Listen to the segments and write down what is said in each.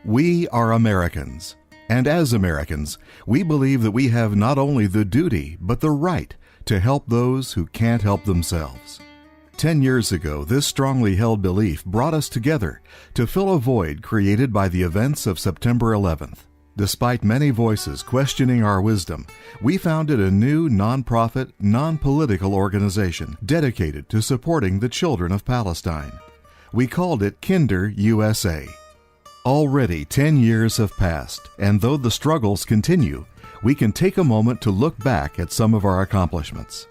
We are Americans, and as Americans, we believe that we have not only the duty, but the right to help those who can't help themselves. 10 years ago, this strongly held belief brought us together to fill a void created by the events of September 11th. Despite many voices questioning our wisdom, we founded a new nonprofit, non-political organization dedicated to supporting the children of Palestine. We called it Kinder USA. Already 10 years have passed, and though the struggles continue, we can take a moment to look back at some of our accomplishments.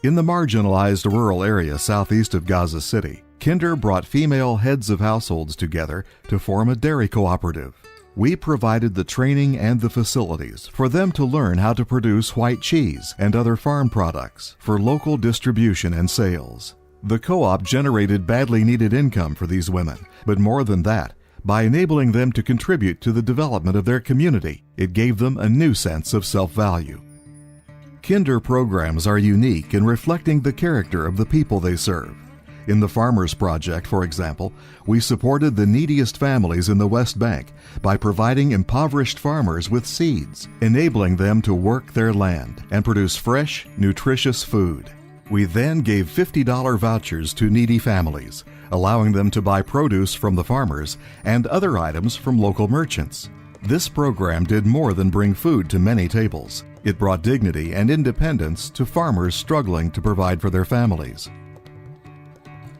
In the marginalized rural area southeast of Gaza City, Kinder brought female heads of households together to form a dairy cooperative. We provided the training and the facilities for them to learn how to produce white cheese and other farm products for local distribution and sales. The co-op generated badly needed income for these women, but more than that, by enabling them to contribute to the development of their community, it gave them a new sense of self-value. Kinder programs are unique in reflecting the character of the people they serve. In the Farmers Project, for example, we supported the neediest families in the West Bank by providing impoverished farmers with seeds, enabling them to work their land and produce fresh, nutritious food. We then gave $50 vouchers to needy families, allowing them to buy produce from the farmers and other items from local merchants. This program did more than bring food to many tables. It brought dignity and independence to farmers struggling to provide for their families.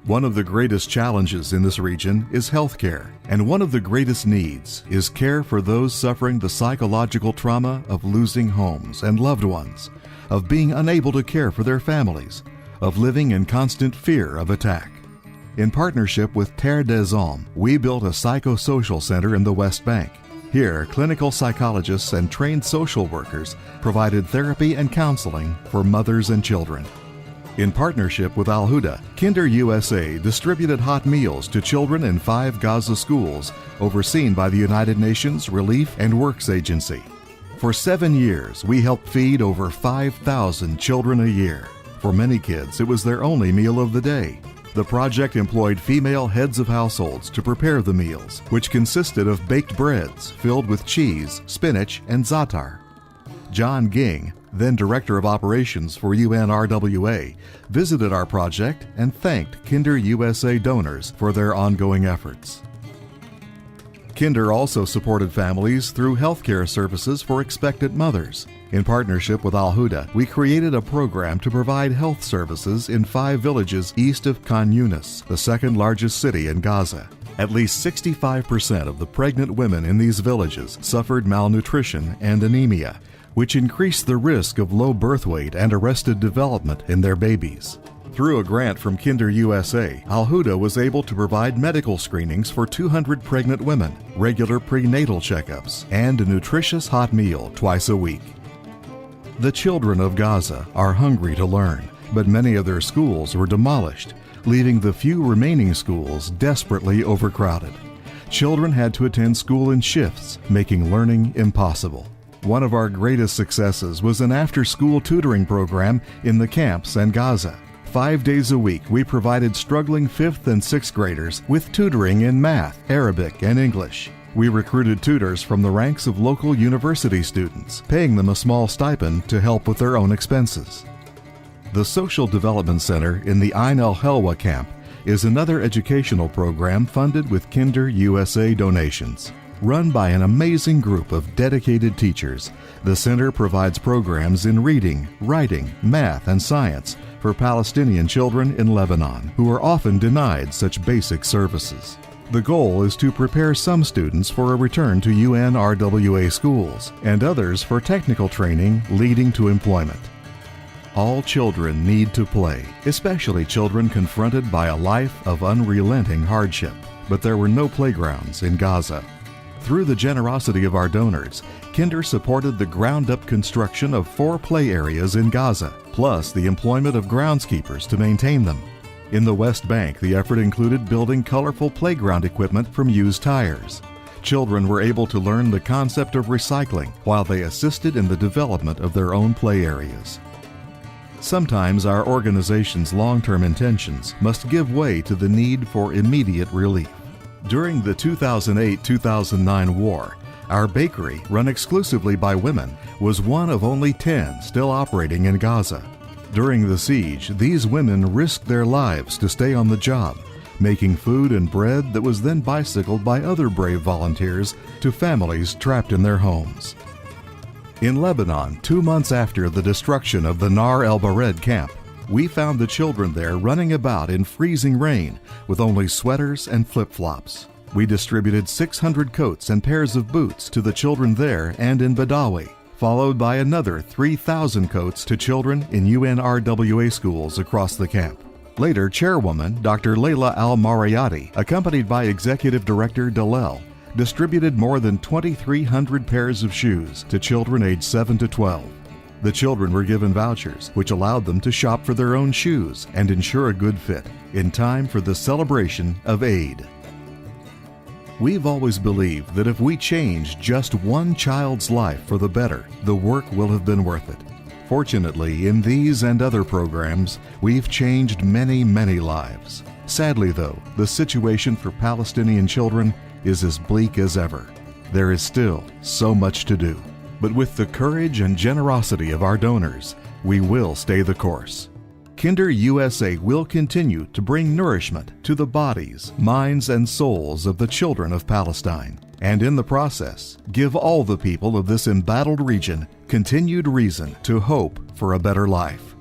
One of the greatest challenges in this region is health care, and one of the greatest needs is care for those suffering the psychological trauma of losing homes and loved ones, of being unable to care for their families, of living in constant fear of attack. In partnership with Terre des Hommes, we built a psychosocial center in the West Bank. Here, clinical psychologists and trained social workers provided therapy and counseling for mothers and children. In partnership with Al-Huda, Kinder USA distributed hot meals to children in 5 Gaza schools overseen by the United Nations Relief and Works Agency. For 7 years, we helped feed over 5,000 children a year. For many kids, it was their only meal of the day. The project employed female heads of households to prepare the meals, which consisted of baked breads filled with cheese, spinach, and za'atar. John Ging, then Director of Operations for UNRWA, visited our project and thanked Kinder USA donors for their ongoing efforts. Kinder also supported families through healthcare services for expectant mothers. In partnership with Al-Huda, we created a program to provide health services in 5 villages east of Khan Yunis, the second largest city in Gaza. At least 65% of the pregnant women in these villages suffered malnutrition and anemia, which increased the risk of low birth weight and arrested development in their babies. Through a grant from Kinder USA, Al-Huda was able to provide medical screenings for 200 pregnant women, regular prenatal checkups, and a nutritious hot meal twice a week. The children of Gaza are hungry to learn, but many of their schools were demolished, leaving the few remaining schools desperately overcrowded. Children had to attend school in shifts, making learning impossible. One of our greatest successes was an after-school tutoring program in the camps and Gaza. 5 days a week, we provided struggling 5th and 6th graders with tutoring in math, Arabic, and English. We recruited tutors from the ranks of local university students, paying them a small stipend to help with their own expenses. The Social Development Center in the Ain al-Helwa camp is another educational program funded with Kinder USA donations. Run by an amazing group of dedicated teachers, the center provides programs in reading, writing, math, and science for Palestinian children in Lebanon who are often denied such basic services. The goal is to prepare some students for a return to UNRWA schools and others for technical training leading to employment. All children need to play, especially children confronted by a life of unrelenting hardship. But there were no playgrounds in Gaza. Through the generosity of our donors, Kinder supported the ground-up construction of 4 play areas in Gaza, plus the employment of groundskeepers to maintain them. In the West Bank, the effort included building colorful playground equipment from used tires. Children were able to learn the concept of recycling while they assisted in the development of their own play areas. Sometimes our organization's long-term intentions must give way to the need for immediate relief. During the 2008-2009 war, our bakery, run exclusively by women, was one of only 10 still operating in Gaza. During the siege, these women risked their lives to stay on the job, making food and bread that was then bicycled by other brave volunteers to families trapped in their homes. In Lebanon, 2 months after the destruction of the Nar el-Bared camp, we found the children there running about in freezing rain with only sweaters and flip-flops. We distributed 600 coats and pairs of boots to the children there and in Badawi, followed by another 3,000 coats to children in UNRWA schools across the camp. Later, Chairwoman Dr. Layla Al-Marayati, accompanied by Executive Director Dalal, distributed more than 2,300 pairs of shoes to children aged 7 to 12. The children were given vouchers, which allowed them to shop for their own shoes and ensure a good fit in time for the celebration of Eid. We've always believed that if we change just one child's life for the better, the work will have been worth it. Fortunately, in these and other programs, we've changed many, many lives. Sadly, though, the situation for Palestinian children is as bleak as ever. There is still so much to do. But with the courage and generosity of our donors, we will stay the course. Kinder USA will continue to bring nourishment to the bodies, minds, and souls of the children of Palestine, and in the process, give all the people of this embattled region continued reason to hope for a better life.